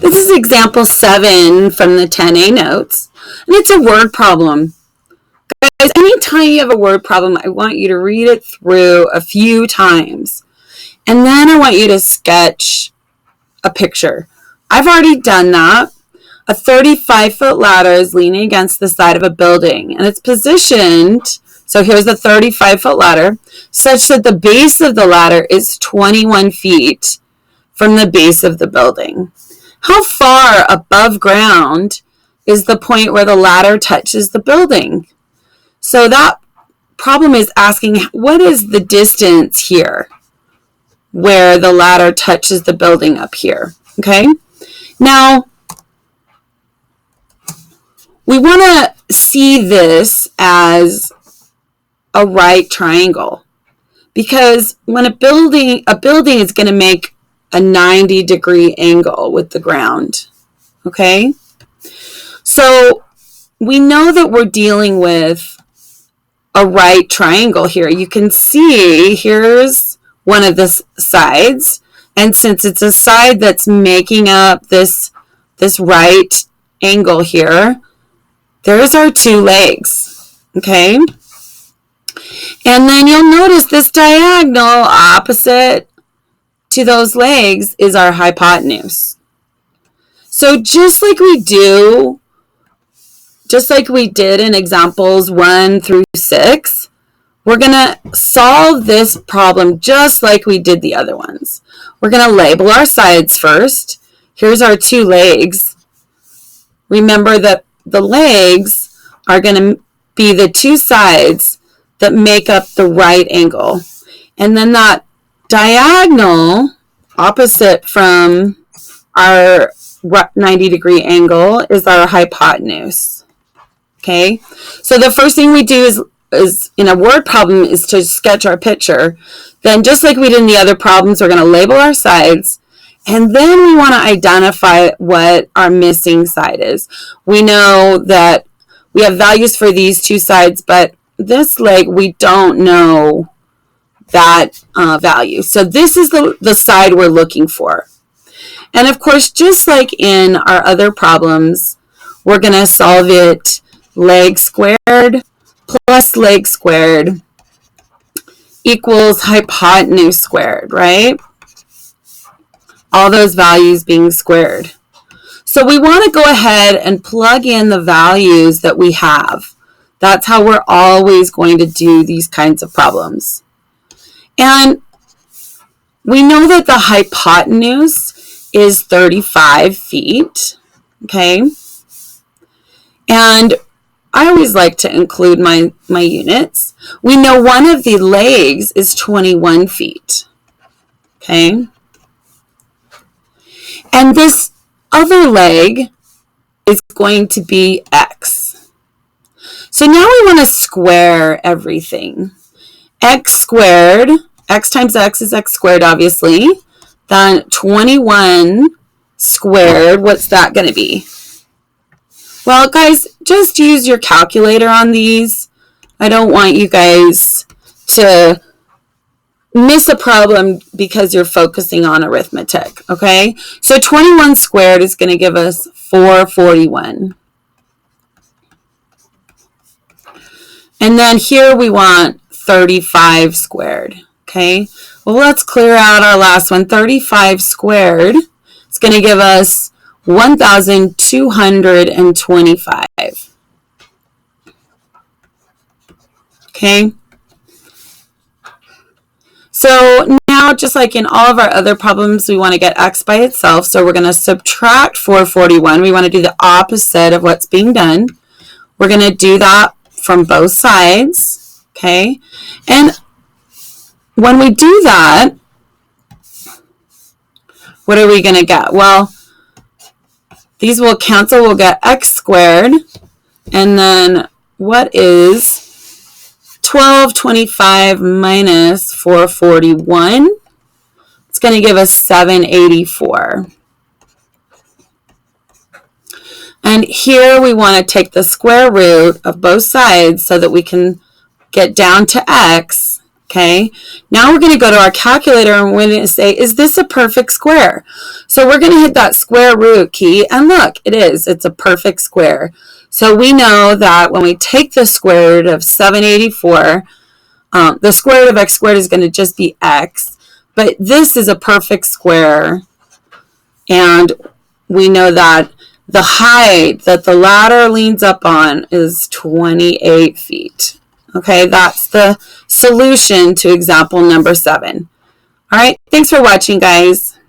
This is example 7 from the 10A notes, and it's a word problem. Guys, anytime you have a word problem, I want you to read it through a few times, and then I want you to sketch a picture. I've already done that. A 35-foot ladder is leaning against the side of a building, and it's positioned, so here's a 35-foot ladder, such that the base of the ladder is 21 feet from the base of the building. How far above ground is the point where the ladder touches the building? So that problem is asking, what is the distance here where the ladder touches the building up here? Okay. Now, we want to see this as a right triangle, because when a building is going to make a 90-degree angle with the ground. Okay? So we know that we're dealing with a right triangle here. You can see here's one of the sides, and since it's a side that's making up this right angle here, there's our two legs. Okay? And then you'll notice this diagonal opposite to those legs is our hypotenuse. So just like we did in examples 1 through 6, we're going to solve this problem just like we did the other ones. We're going to label our sides first. Here's our two legs. Remember that the legs are going to be the two sides that make up the right angle. And then that diagonal opposite from our 90-degree angle is our hypotenuse. Okay, so the first thing we do is in a word problem is to sketch our picture. Then just like we did in the other problems, we're going to label our sides, and then we want to identify what our missing side is. We know that we have values for these two sides, but this leg we don't know that value. So this is the side we're looking for. And of course, just like in our other problems, we're going to solve it leg squared plus leg squared equals hypotenuse squared, right? All those values being squared. So we want to go ahead and plug in the values that we have. That's how we're always going to do these kinds of problems. And we know that the hypotenuse is 35 feet, okay? And I always like to include my units. We know one of the legs is 21 feet, okay? And this other leg is going to be x. So now we want to square everything. X squared, x times x is x squared, obviously. Then 21 squared, what's that going to be? Well, guys, just use your calculator on these. I don't want you guys to miss a problem because you're focusing on arithmetic, okay? So 21 squared is going to give us 441. And then here we want 35 squared, okay? Well, let's clear out our last one. 35 squared is going to give us 1,225. Okay? So now, just like in all of our other problems, we want to get x by itself. So we're going to subtract 441. We want to do the opposite of what's being done. We're going to do that from both sides. Okay? And when we do that, what are we going to get? Well, these will cancel. We'll get x squared. And then what is 1225 minus 441? It's going to give us 784. And here we want to take the square root of both sides so that we can get down to x. Okay, now we're going to go to our calculator and we're going to say, is this a perfect square? So we're going to hit that square root key, and look, it is. It's a perfect square. So we know that when we take the square root of 784, the square root of x squared is going to just be x, but this is a perfect square, and we know that the height that the ladder leans up on is 28 feet. Okay, that's the solution to example number 7. All right, thanks for watching, guys.